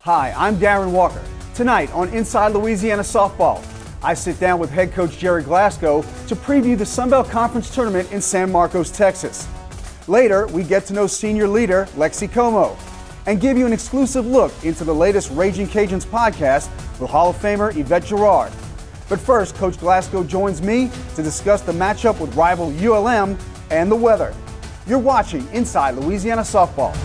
Hi, I'm Darren Walker. Tonight on Inside Louisiana Softball, I sit down with head coach Gerry Glasco to preview the Sun Belt Conference Tournament in San Marcos, Texas. Later, we get to know senior leader Lexi Como and give you an exclusive look into the latest Ragin Cajuns podcast with Hall of Famer Yvette Girard. But first, Coach Glasco joins me to discuss the matchup with rival ULM and the weather. You're watching Inside Louisiana Softball.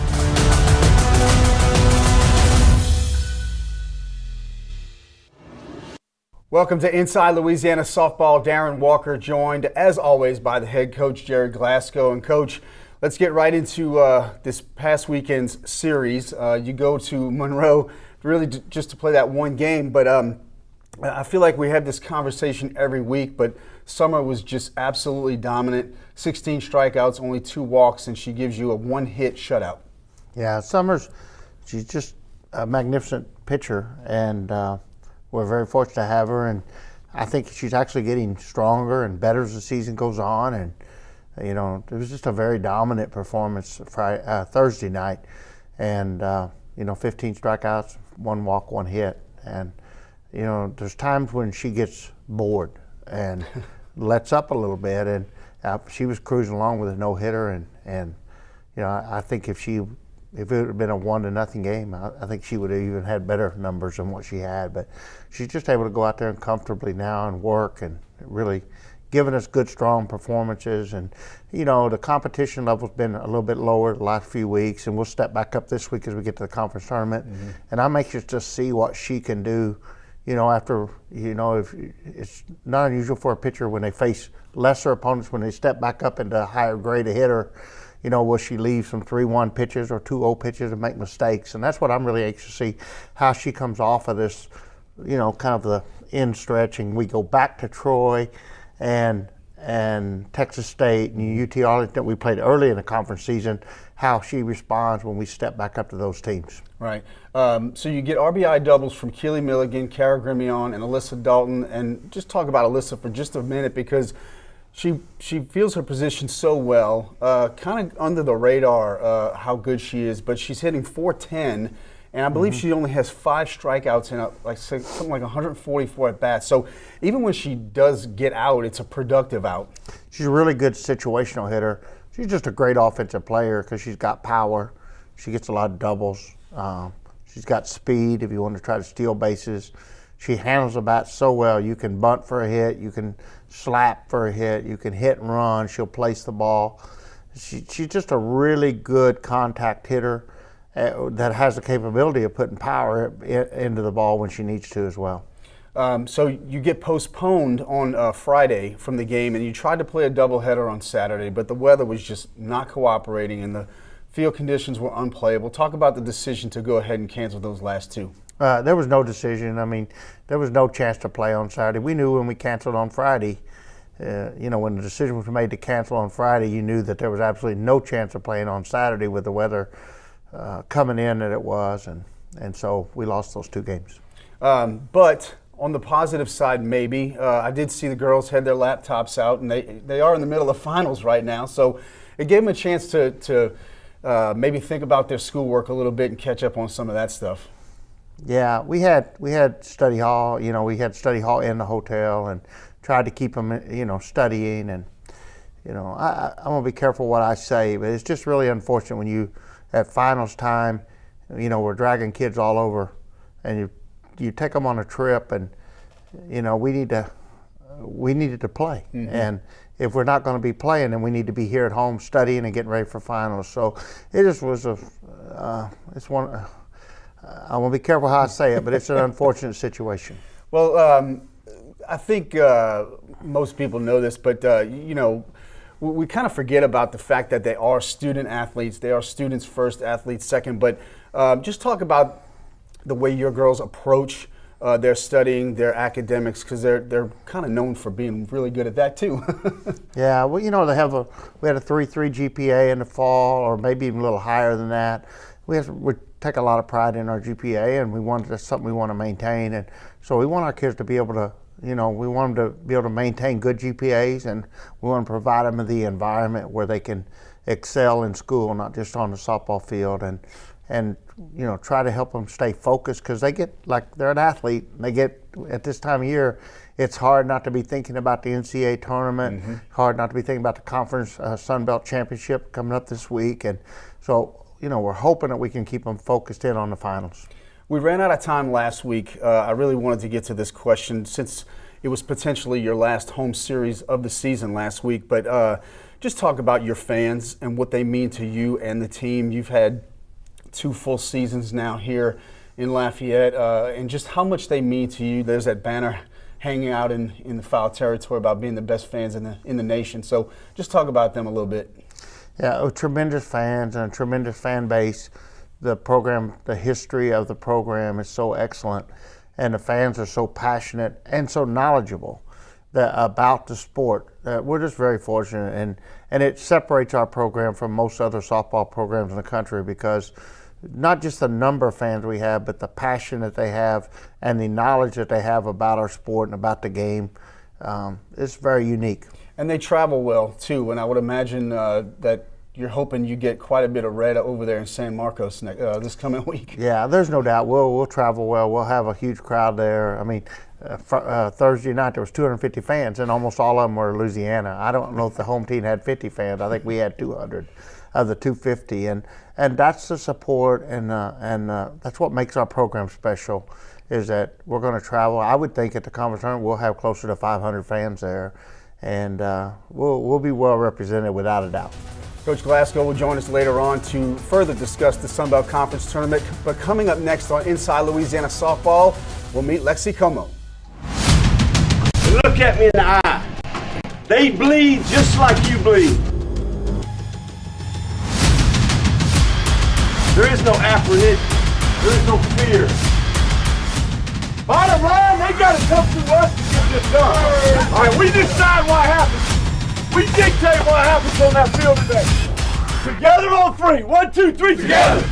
Welcome to Inside Louisiana Softball. Darren Walker joined, as always, by the head coach, Gerry Glasco. And, Coach, let's get right into this past weekend's series. You go to Monroe really just to play that one game, but I feel like we have this conversation every week, but Summer was just absolutely dominant. 16 strikeouts, only 2 walks, and she gives you a one-hit shutout. Yeah, she's just a magnificent pitcher, and we're very fortunate to have her, and I think she's actually getting stronger and better as the season goes on. And you know, it was just a very dominant performance Thursday night, and 15 strikeouts, 1 walk, 1 hit. And you know, there's times when she gets bored and lets up a little bit, and she was cruising along with a no-hitter, and you know, I think if it would have been a 1-0 game, I think she would have even had better numbers than what she had. But she's just able to go out there and comfortably now and work and really giving us good, strong performances. And, you know, the competition level's been a little bit lower the last few weeks, and we'll step back up this week as we get to the conference tournament. Mm-hmm. And I'm anxious to see what she can do, you know, after, you know, if it's not unusual for a pitcher when they face lesser opponents, when they step back up into a higher grade of hitter, you know, will she leave some 3-1 pitches or 2-0 pitches and make mistakes? And that's what I'm really anxious to see, how she comes off of this, you know, kind of the end stretch. And we go back to Troy and Texas State and UT Arlington. We played early in the conference season, how she responds when we step back up to those teams. Right. So you get RBI doubles from Keely Milligan, Cara Grimion, and Alyssa Dalton. And just talk about Alyssa for just a minute, because she feels her position so well, kind of under the radar how good she is, but she's hitting .410, and I believe she only has 5 strikeouts in something like 144 at bats. So even when she does get out, it's a productive out. She's a really good situational hitter. She's just a great offensive player because she's got power. She gets a lot of doubles. She's got speed if you want to try to steal bases. She handles the bat so well. You can bunt for a hit, you can slap for a hit, you can hit and run. She'll place the ball. She's just a really good contact hitter that has the capability of putting power into the ball when she needs to as well. So you get postponed on Friday from the game, and you tried to play a doubleheader on Saturday, but the weather was just not cooperating and the field conditions were unplayable. Talk about the decision to go ahead and cancel those last 2. There was no decision. I mean, there was no chance to play on Saturday. We knew when we canceled on Friday, you know, when the decision was made to cancel on Friday, you knew that there was absolutely no chance of playing on Saturday with the weather coming in that it was, and so we lost those 2 games. But on the positive side, maybe, I did see the girls had their laptops out, and they are in the middle of finals right now, so it gave them a chance to maybe think about their schoolwork a little bit and catch up on some of that stuff. Yeah, we had study hall. You know, we had study hall in the hotel and tried to keep them, you know, studying. And you know, I'm gonna be careful what I say, but it's just really unfortunate when you at finals time, you know, we're dragging kids all over, and you take them on a trip, and you know, we needed to play. Mm-hmm. And if we're not going to be playing, then we need to be here at home studying and getting ready for finals. So it just was it's one. I want to be careful how I say it, but it's an unfortunate situation. Well, I think most people know this, but you know, we kind of forget about the fact that they are student athletes. They are students first, athletes second. But just talk about the way your girls approach their studying, their academics, because they're kind of known for being really good at that too. Yeah, well, you know, we had a 3.3 GPA in the fall, or maybe even a little higher than that. We take a lot of pride in our GPA, and that's something we want to maintain. And so we want our kids to be able to, you know, we want them to be able to maintain good GPAs, and we want to provide them with the environment where they can excel in school, not just on the softball field. And try to help them stay focused, because they're an athlete. They get, at this time of year, it's hard not to be thinking about the NCAA tournament, hard not to be thinking about the conference Sun Belt Championship coming up this week. And so, we're hoping that we can keep them focused in on the finals. We ran out of time last week. I really wanted to get to this question since it was potentially your last home series of the season last week. But just talk about your fans and what they mean to you and the team. You've had 2 full seasons now here in Lafayette, and just how much they mean to you. There's that banner hanging out in the foul territory about being the best fans in the nation. So just talk about them a little bit. Yeah, tremendous fans and a tremendous fan base. The program, the history of the program is so excellent, and the fans are so passionate and so knowledgeable about the sport. We're just very fortunate, and it separates our program from most other softball programs in the country, because not just the number of fans we have, but the passion that they have and the knowledge that they have about our sport and about the game. It's very unique. And they travel well, too, and I would imagine that you're hoping you get quite a bit of red over there in San Marcos this coming week. Yeah, there's no doubt. We'll travel well. We'll have a huge crowd there. I mean, Thursday night there was 250 fans, and almost all of them were Louisiana. I don't know if the home team had 50 fans. I think we had 200 of the 250, and that's the support, and that's what makes our program special, is that we're going to travel. I would think at the conference tournament we'll have closer to 500 fans there, and we'll be well represented without a doubt. Coach Glasco will join us later on to further discuss the Sun Belt Conference Tournament. But coming up next on Inside Louisiana Softball, we'll meet Lexi Como. Look at me in the eye. They bleed just like you bleed. There is no apprehension. There is no fear. Bottom line, they got to come to us to get this done. All right, we decide what happens. We dictate what happens on that field today. Together on 3. 1, 2, 3, together.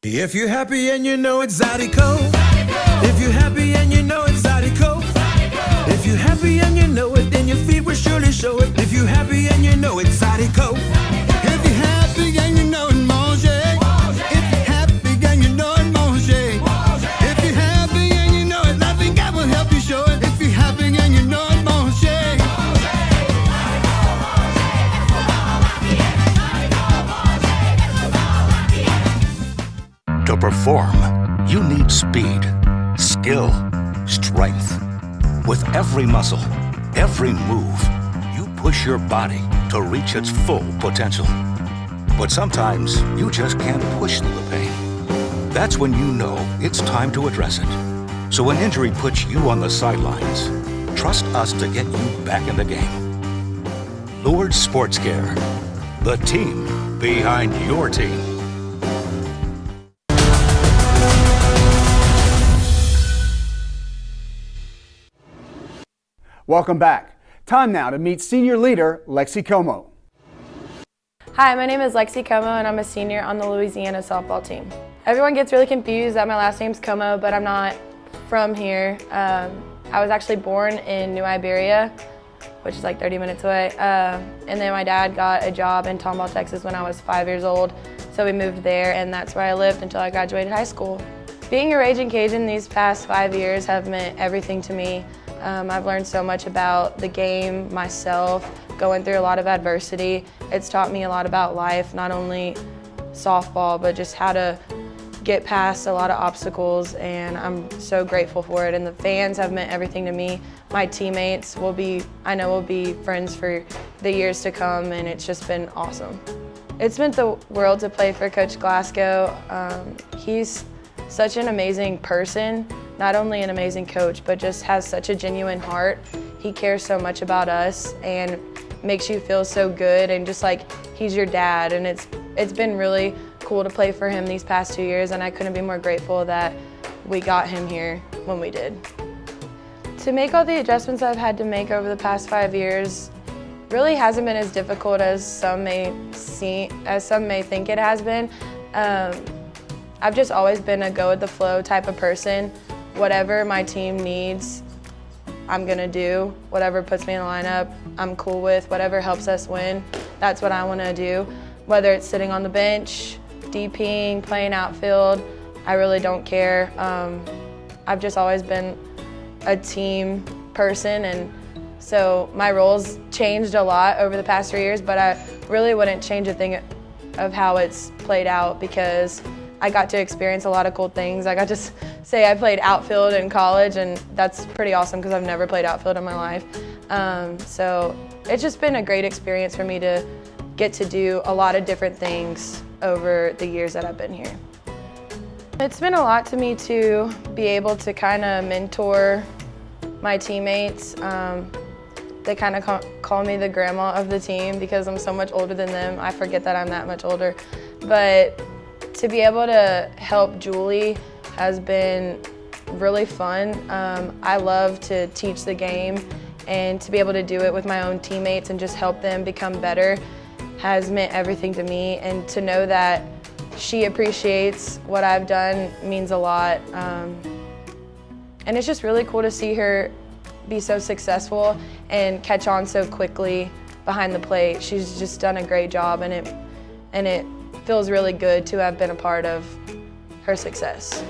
If you're happy and you know it's Zydeco. If you're happy and you know it's Zydeco. If you're happy and you know it, then your feet will surely show it. If you're happy and you know it's Zydeco. If you're happy and you know it, mange. If you're happy and you know it, mange. If you're happy and you know it, I think I will help you show it. If you're happy and you know it, mange. To perform, you need speed, skill, strength. With every muscle, every move, you push your body to reach its full potential. But sometimes you just can't push through the pain. That's when you know it's time to address it. So when injury puts you on the sidelines, trust us to get you back in the game. Lourdes Sports Care, the team behind your team. Welcome back. Time now to meet senior leader Lexi Como. Hi, my name is Lexi Como and I'm a senior on the Louisiana Softball team. Everyone gets really confused that my last name's Como, but I'm not from here. I was actually born in New Iberia, which is like 30 minutes away. And then my dad got a job in Tomball, Texas when I was 5 years old. So we moved there and that's where I lived until I graduated high school. Being a Ragin Cajun these past 5 years have meant everything to me. I've learned so much about the game, myself, going through a lot of adversity. It's taught me a lot about life, not only softball, but just how to get past a lot of obstacles, and I'm so grateful for it. And the fans have meant everything to me. My teammates I know will be friends for the years to come, and it's just been awesome. It's meant the world to play for Coach Glasco. He's such an amazing person. Not only an amazing coach, but just has such a genuine heart. He cares so much about us and makes you feel so good, and just like he's your dad. And it's been really cool to play for him these past 2 years, and I couldn't be more grateful that we got him here when we did. To make all the adjustments I've had to make over the past 5 years really hasn't been as difficult as some may think it has been. I've just always been a go with the flow type of person. Whatever my team needs, I'm going to do. Whatever puts me in the lineup, I'm cool with. Whatever helps us win, that's what I want to do. Whether it's sitting on the bench, DPing, playing outfield, I really don't care. I've just always been a team person, and so my roles changed a lot over the past 3 years, but I really wouldn't change a thing of how it's played out because I got to experience a lot of cool things. I got to say I played outfield in college, and that's pretty awesome because I've never played outfield in my life. So it's just been a great experience for me to get to do a lot of different things over the years that I've been here. It's been a lot to me to be able to kind of mentor my teammates. They kind of call me the grandma of the team because I'm so much older than them. I forget that I'm that much older. But to be able to help Julie has been really fun. I love to teach the game, and to be able to do it with my own teammates and just help them become better has meant everything to me. And to know that she appreciates what I've done means a lot. And it's just really cool to see her be so successful and catch on so quickly behind the plate. She's just done a great job, and it feels really good to have been a part of her success.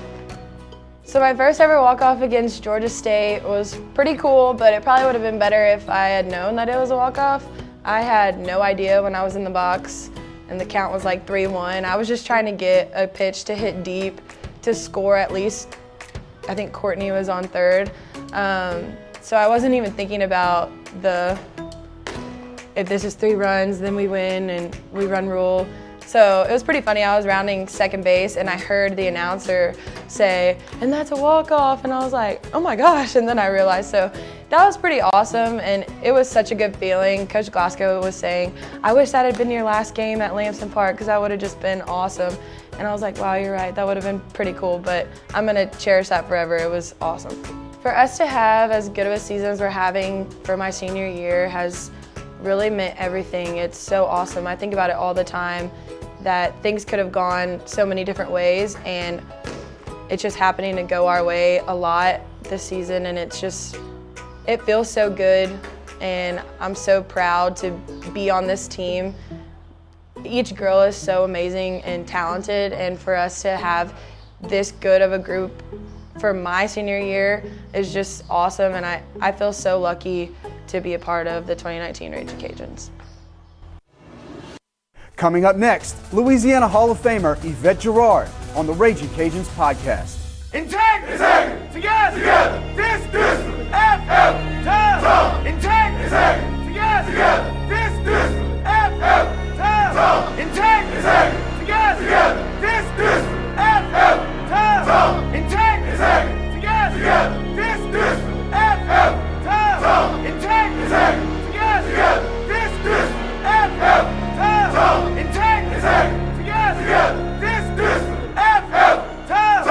So my first ever walk-off against Georgia State was pretty cool, but it probably would have been better if I had known that it was a walk-off. I had no idea when I was in the box and the count was like 3-1. I was just trying to get a pitch to hit deep to score at least. I think Courtney was on third. So I wasn't even thinking about if this is 3 runs, then we win and we run rule. So it was pretty funny. I was rounding second base and I heard the announcer say, "And that's a walk-off," and I was like, oh my gosh, and then I realized. So that was pretty awesome, and it was such a good feeling. Coach Glasco was saying, "I wish that had been your last game at Lamson Park because that would have just been awesome." And I was like, wow, you're right, that would have been pretty cool, but I'm gonna cherish that forever. It was awesome. For us to have as good of a season as we're having for my senior year has really meant everything. It's so awesome. I think about it all the time, that things could have gone so many different ways, and it's just happening to go our way a lot this season, and it feels so good, and I'm so proud to be on this team. Each girl is so amazing and talented, and for us to have this good of a group for my senior year is just awesome, and I feel so lucky to be a part of the 2019 Ragin Cajuns. Coming up next, Louisiana Hall of Famer Yvette Girard on the Ragin Cajuns podcast. Intact! Together! Distance! F! Time! Intact! Together! Distance! F! Time! Intact! Together! Distance! F! Time! Intact! Together! Distance! F! Time! Intact! Together! Distance! F! Time! Intact! Together! Distance! F! Time!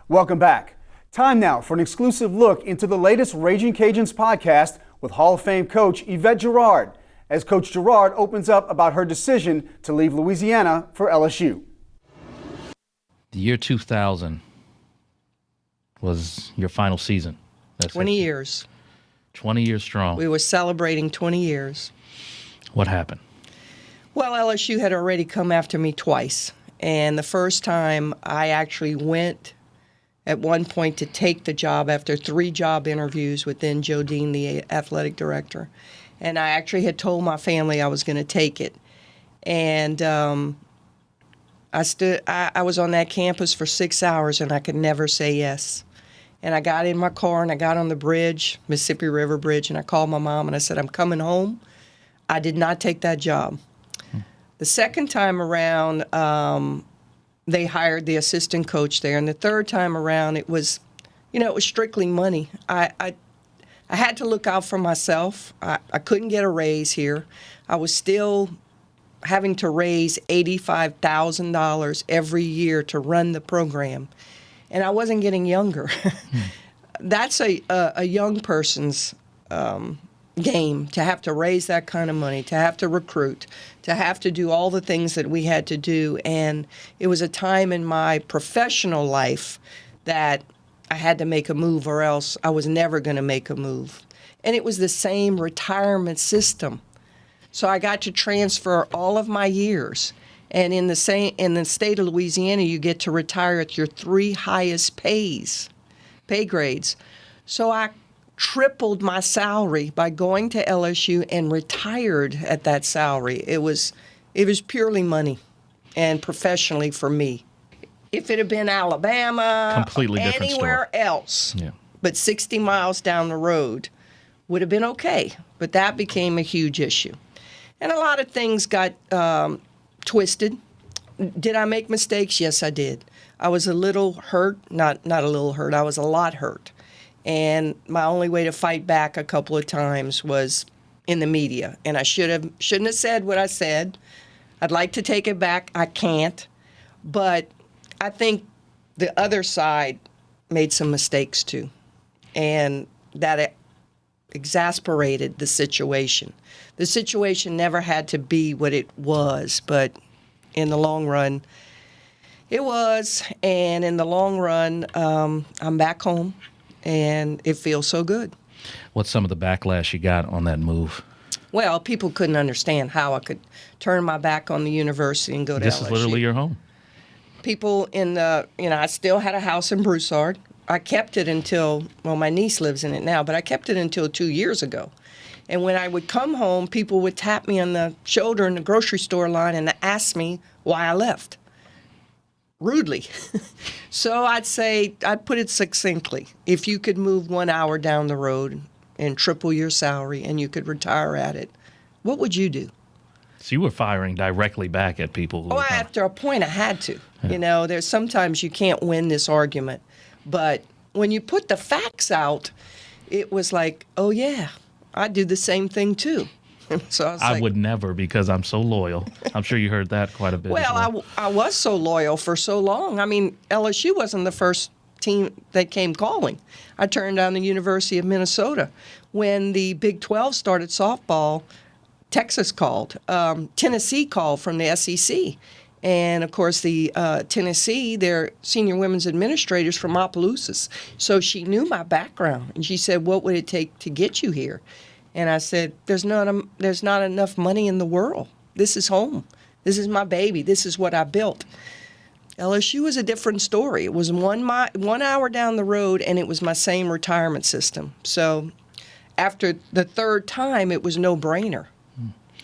Welcome back. Time now for an exclusive look into the latest Ragin Cajuns podcast with Hall of Fame coach Yvette Girard, as Coach Girard opens up about her decision to leave Louisiana for LSU. The year 2000 was your final season. That's 20 years. 20 years strong. We were celebrating 20 years. What happened? Well, LSU had already come after me twice. And the first time I actually went at one point to take the job after 3 job interviews with then Joe Dean, the athletic director. And I actually had told my family I was going to take it. And I was on that campus for 6 hours, and I could never say yes. And I got in my car, and I got on the bridge, Mississippi River Bridge, and I called my mom, and I said, I'm coming home. I did not take that job. The second time around, they hired the assistant coach there. And the third time around, it was strictly money. I had to look out for myself. I couldn't get a raise here. I was still having to raise $85,000 every year to run the program, and I wasn't getting younger. That's a young person's game, to have to raise that kind of money, to have to recruit, to have to do all the things that we had to do. And it was a time in my professional life that I had to make a move, or else I was never going to make a move. And it was the same retirement system. So I got to transfer all of my years. And in the state of Louisiana, you get to retire at your 3 highest pay grades. So I tripled my salary by going to LSU and retired at that salary. It was purely money and professionally for me. If it had been Alabama, Completely different anywhere else, Yeah. but 60 miles down the road would have been okay. But that became a huge issue. And a lot of things got twisted. Did I make mistakes? Yes, I did. I was a little hurt, not a little hurt, I was a lot hurt. And my only way to fight back a couple of times was in the media. And I shouldn't have said what I said. I'd like to take it back. I can't. But I think the other side made some mistakes too. And that exasperated the situation. The situation never had to be what it was, but in the long run, it was. And in the long run, I'm back home, and it feels so good. What's some of the backlash you got on that move? Well, people couldn't understand how I could turn my back on the university and go to LSU. This is literally your home. People I still had a house in Broussard. I kept it until, my niece lives in it now, but I kept it until 2 years ago. And when I would come home, people would tap me on the shoulder in the grocery store line and ask me why I left. Rudely. So I'd put it succinctly. If you could move 1 hour down the road and triple your salary and you could retire at it, what would you do? So you were firing directly back at people who were After a point, I had to. Yeah. There's sometimes you can't win this argument. But when you put the facts out, it was like, oh, yeah, I do the same thing, too. So I would never, because I'm so loyal. I'm sure you heard that quite a bit. Well, I was so loyal for so long. I mean, LSU wasn't the first team that came calling. I turned down the University of Minnesota. When the Big 12 started softball, Texas called. Tennessee called from the SEC. And, of course, the Tennessee, their senior women's administrators from Opelousas. So she knew my background. And she said, what would it take to get you here? And I said, there's not enough money in the world. This is home. This is my baby. This is what I built. LSU was a different story. It was 1 hour down the road, and it was my same retirement system. So after the third time, it was no-brainer.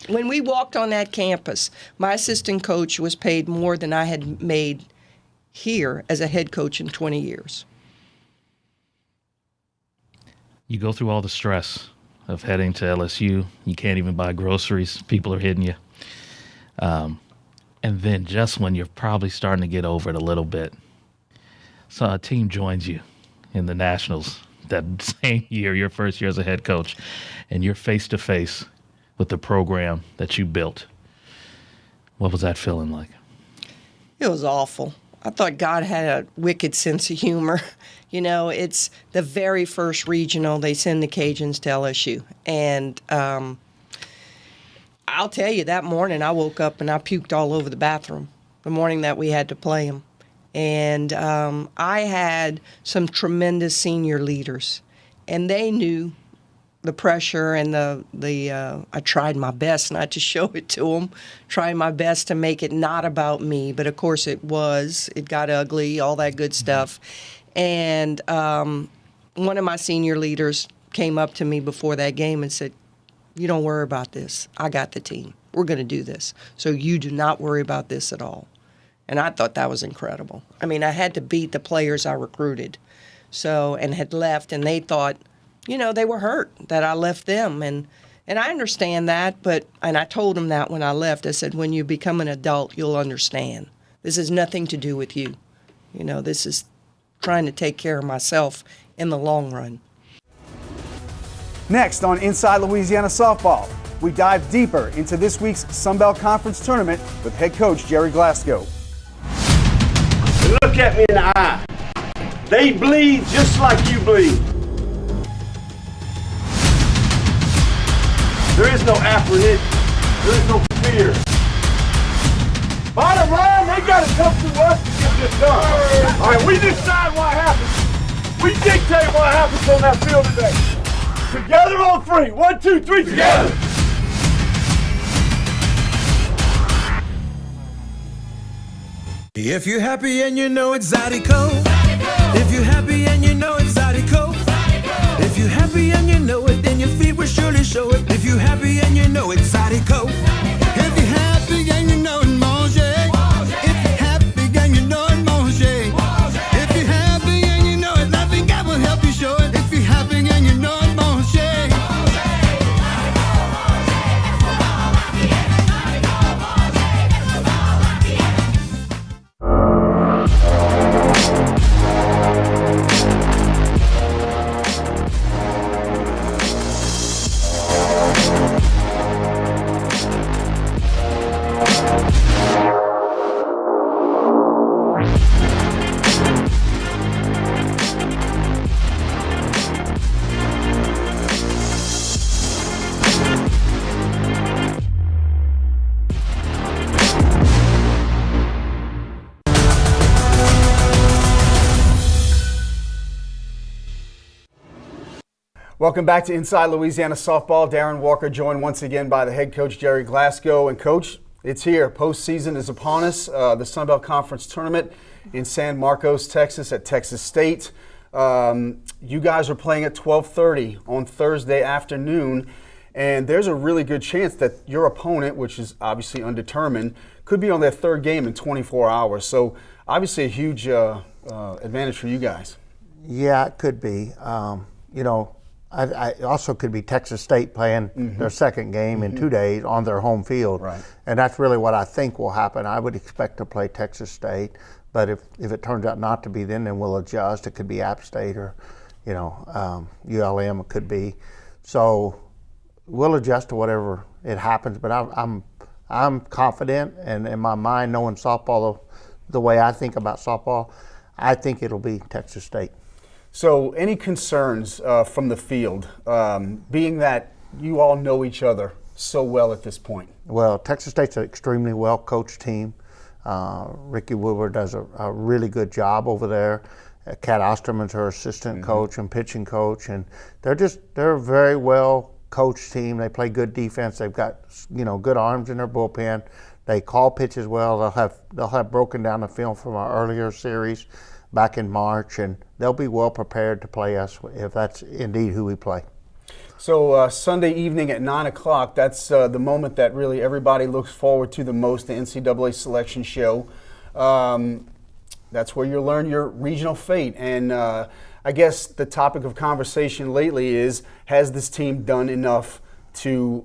When we walked on that campus, my assistant coach was paid more than I had made here as a head coach in 20 years. You go through all the stress of heading to LSU. You can't even buy groceries. People are hitting you. And then just when you're probably starting to get over it a little bit, so a team joins you in the Nationals that same year, your first year as a head coach, and you're face-to-face with the program that you built. What was that feeling like? It was awful. I thought God had a wicked sense of humor. It's the very first regional, they send the Cajuns to LSU. And I'll tell you, that morning I woke up and I puked all over the bathroom, the morning that we had to play them. And I had some tremendous senior leaders, and they knew the pressure and I tried my best not to show it to them, tried my best to make it not about me, but of course it got ugly, all that good stuff. And one of my senior leaders came up to me before that game and said, you don't worry about this. I got the team. We're going to do this. So you do not worry about this at all. And I thought that was incredible. I mean, I had to beat the players I recruited and had left, and they thought, they were hurt that I left them. And I understand that, and I told them that when I left. I said, when you become an adult, you'll understand This has nothing to do with you. You know, this is trying to take care of myself in the long run. Next on Inside Louisiana Softball, we dive deeper into this week's Sun Belt Conference Tournament with head coach Gerry Glasco. Look at me in the eye. They bleed just like you bleed. There is no apprehension. There is no fear. Bottom line, they got to come through us to get this done. All right, we decide what happens. We dictate what happens on that field today. Together on three. 1, 2, 3, together. If you're happy and you know it's Zydeco. If you're happy and you know it's Zydeco. If you're happy and you know it, then your feet will surely show it. If you're happy and you know it's Zydeco. If you're happy and you know it, mange. If you're happy and you know it, mange. If you're happy and you know it, nothing God will help you show it. If you're happy and you know it, mange. Welcome back to Inside Louisiana Softball. Darren Walker joined once again by the head coach Gerry Glasco. And coach, it's here. Postseason is upon us. The Sun Belt Conference Tournament in San Marcos, Texas at Texas State. You guys are playing at 12:30 on Thursday afternoon. And there's a really good chance that your opponent, which is obviously undetermined, could be on their third game in 24 hours. So obviously a huge advantage for you guys. Yeah, it could be. I also could be Texas State playing their second game in 2 days on their home field. Right. And that's really what I think will happen. I would expect to play Texas State, but if it turns out not to be, then we'll adjust. It could be App State or, ULM it could be. So we'll adjust to whatever it happens, but I'm confident, and in my mind, knowing softball the way I think about softball, I think it'll be Texas State. So any concerns from the field, being that you all know each other so well at this point? Well, Texas State's an extremely well-coached team. Ricky Wilbur does a really good job over there. Kat Osterman's her assistant coach and pitching coach, and they're a very well-coached team. They play good defense. They've got good arms in their bullpen. They call pitches well. They'll have broken down the film from our earlier series back in March, and they'll be well prepared to play us if that's indeed who we play. So Sunday evening at 9 o'clock, that's the moment that really everybody looks forward to the most, the NCAA selection show. That's where you'll learn your regional fate. And I guess the topic of conversation lately is, has this team done enough to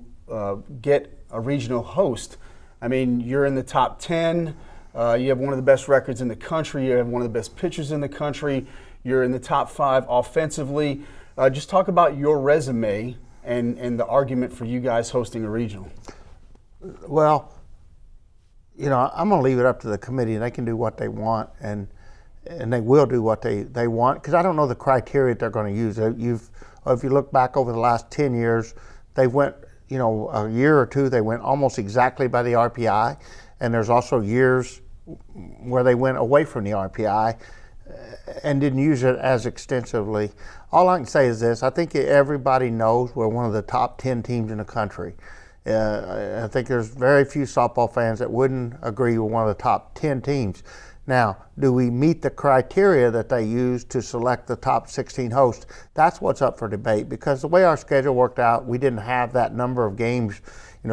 get a regional host? I mean, you're in the top 10. You have one of the best records in the country. You have one of the best pitchers in the country. You're in the top 5 offensively. Just talk about your resume and the argument for you guys hosting a regional. Well, I'm going to leave it up to the committee. They can do what they want, and they will do what they want, because I don't know the criteria they're going to use. If you look back over the last 10 years, they went, a year or two, they went almost exactly by the RPI. And there's also years where they went away from the RPI and didn't use it as extensively. All I can say is this: I think everybody knows we're one of the top 10 teams in the country. I think there's very few softball fans that wouldn't agree with one of the top 10 teams. Now, do we meet the criteria that they use to select the top 16 hosts? That's what's up for debate, because the way our schedule worked out, we didn't have that number of games.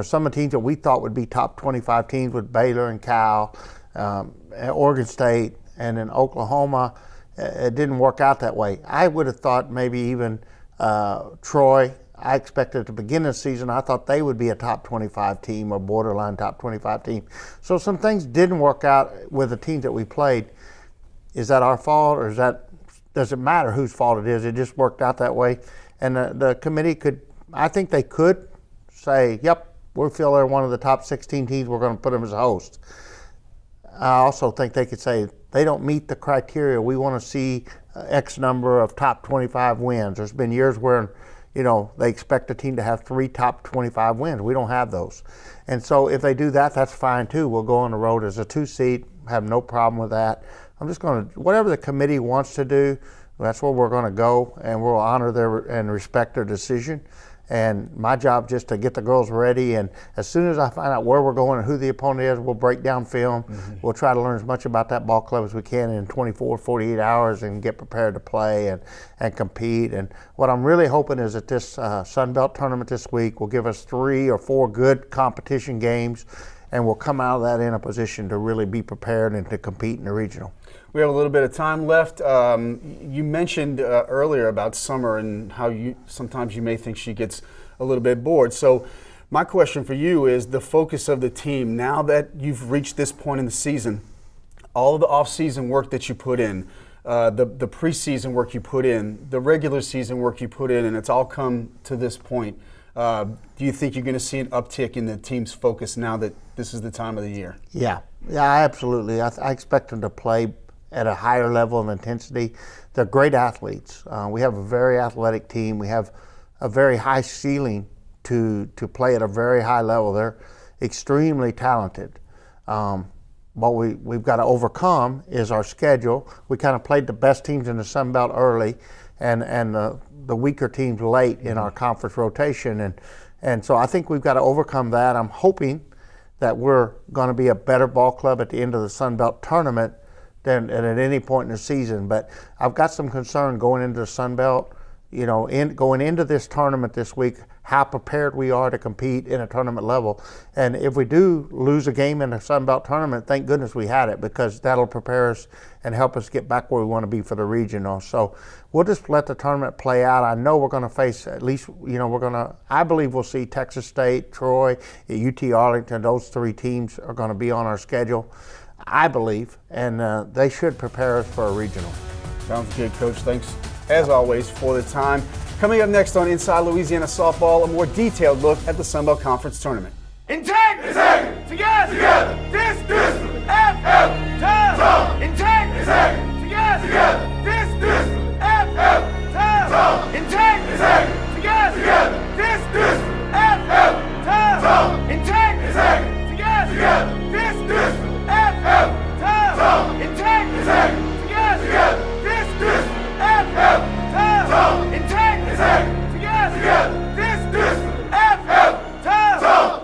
Some of the teams that we thought would be top 25 teams with Baylor and Cal, Oregon State, and then Oklahoma, it didn't work out that way. I would have thought maybe even Troy I expected at the beginning of the season, I thought they would be a top 25 team or borderline top 25 team. So some things didn't work out with the teams that we played. Is that our fault, or does it matter whose fault it is? It just worked out that way. And the committee I think they could say, yep, we feel they're one of the top 16 teams, we're going to put them as a host. I also think they could say, they don't meet the criteria. We want to see X number of top 25 wins. There's been years where, they expect a team to have 3 top 25 wins. We don't have those. And so if they do that, that's fine too. We'll go on the road as a 2 seed, have no problem with that. I'm just going to, whatever the committee wants to do, that's where we're going to go, and we'll honor their and respect their decision. And my job just to get the girls ready, and as soon as I find out where we're going and who the opponent is, we'll break down film. We'll try to learn as much about that ball club as we can in 24, 48 hours and get prepared to play and compete. And what I'm really hoping is that this Sun Belt tournament this week will give us 3 or 4 good competition games, and we'll come out of that in a position to really be prepared and to compete in the regional. We have a little bit of time left. You mentioned earlier about Summer and how sometimes you may think she gets a little bit bored. So my question for you is the focus of the team, now that you've reached this point in the season, all of the off-season work that you put in, the preseason work you put in, the regular season work you put in, and it's all come to this point. Do you think you're going to see an uptick in the team's focus now that this is the time of the year? Yeah, absolutely. I expect them to play at a higher level of intensity. They're great athletes. We have a very athletic team. We have a very high ceiling to play at a very high level. They're extremely talented. What we've got to overcome is our schedule. We kind of played the best teams in the Sun Belt early and the weaker teams late in our conference rotation. And so I think we've got to overcome that. I'm hoping that we're going to be a better ball club at the end of the Sun Belt tournament than at any point in the season. But I've got some concern going into the Sun Belt, going into this tournament this week, how prepared we are to compete in a tournament level. And if we do lose a game in the Sun Belt tournament, thank goodness we had it, because that'll prepare us and help us get back where we want to be for the regional. So we'll just let the tournament play out. I know we're going to face at least, I believe we'll see Texas State, Troy, UT Arlington. Those 3 teams are going to be on our schedule, I believe, and they should prepare us for a regional. Sounds good, Coach. Thanks, as always, for the time. Coming up next on Inside Louisiana Softball, a more detailed look at the Sun Belt Conference Tournament. Integrity, together, discipline, F, time, integrity, together, discipline, F, time, integrity, together, discipline, F, time, integrity, together, discipline, F, time, integrity, together, discipline, F, time, integrity, together, discipline, F, time.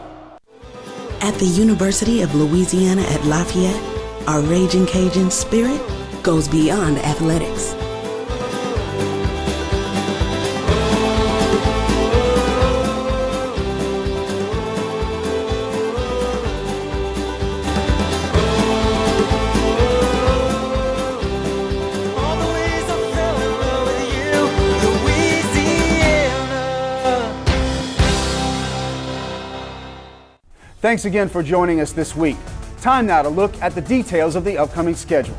At the University of Louisiana at Lafayette, our Ragin Cajuns spirit goes beyond athletics. Thanks again for joining us this week. Time now to look at the details of the upcoming schedule.